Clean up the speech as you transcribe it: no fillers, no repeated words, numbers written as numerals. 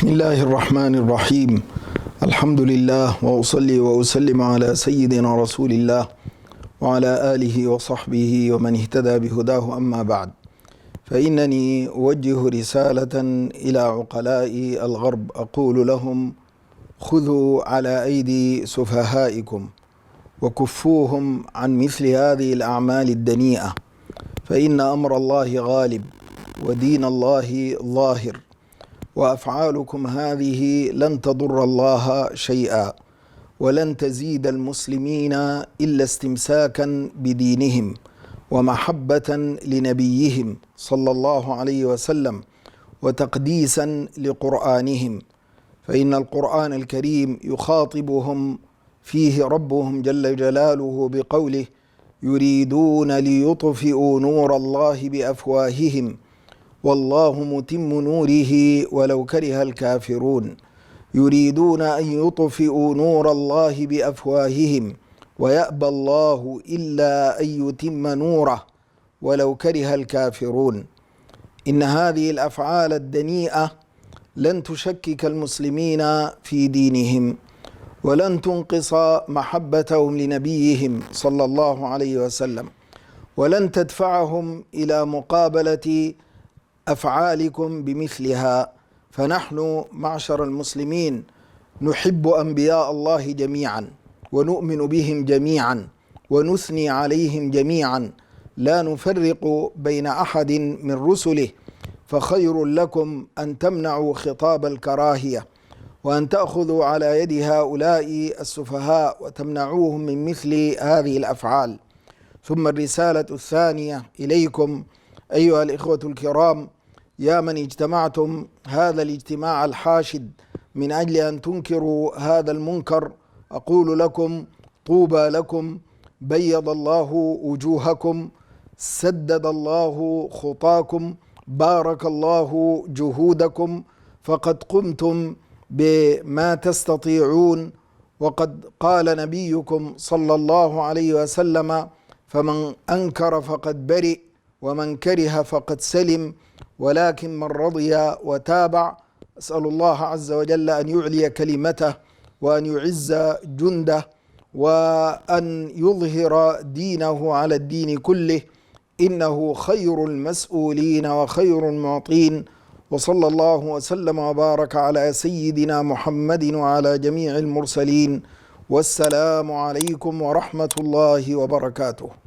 بسم الله الرحمن الرحيم. الحمد لله وأصلي وأسلم على سيدنا رسول الله وعلى آله وصحبه ومن اهتدى بهداه. أما بعد، فإنني أوجه رسالة إلى عقلاء الغرب أقول لهم: خذوا على أيدي سفهائكم وكفوهم عن مثل هذه الأعمال الدنيئة، فإن أمر الله غالب ودين الله ظاهر، وأفعالكم هذه لن تضر الله شيئا ولن تزيد المسلمين إلا استمساكا بدينهم ومحبة لنبيهم صلى الله عليه وسلم وتقديسا لقرآنهم، فإن القرآن الكريم يخاطبهم فيه ربهم جل جلاله بقوله: يريدون ليطفئوا نور الله بأفواههم والله متم نوره ولو كره الكافرون. يريدون أن يطفئوا نور الله بأفواههم ويأبى الله إلا أن يتم نوره ولو كره الكافرون. إن هذه الأفعال الدنيئة لن تشكك المسلمين في دينهم، ولن تنقص محبتهم لنبيهم صلى الله عليه وسلم، ولن تدفعهم إلى مقابلة أفعالكم بمثلها. فنحن معشر المسلمين نحب أنبياء الله جميعا ونؤمن بهم جميعا ونثني عليهم جميعا، لا نفرق بين أحد من رسله، فخير لكم أن تمنعوا خطاب الكراهية وأن تأخذوا على يد هؤلاء السفهاء وتمنعوهم من مثل هذه الأفعال. ثم الرسالة الثانية إليكم أيها الإخوة الكرام، يا من اجتمعتم هذا الاجتماع الحاشد من أجل أن تنكروا هذا المنكر، أقول لكم: طوبى لكم، بيض الله وجوهكم، سدد الله خطاكم، بارك الله جهودكم، فقد قمتم بما تستطيعون. وقد قال نبيكم صلى الله عليه وسلم: فمن أنكر فقد برئ ومن كره فقد سلم، ولكن من رضي وتابع. أسأل الله عز وجل أن يعلي كلمته وأن يعز جنده وأن يظهر دينه على الدين كله، إنه خير المسؤولين وخير المعطين. وصلى الله وسلم وبارك على سيدنا محمد وعلى جميع المرسلين، والسلام عليكم ورحمة الله وبركاته.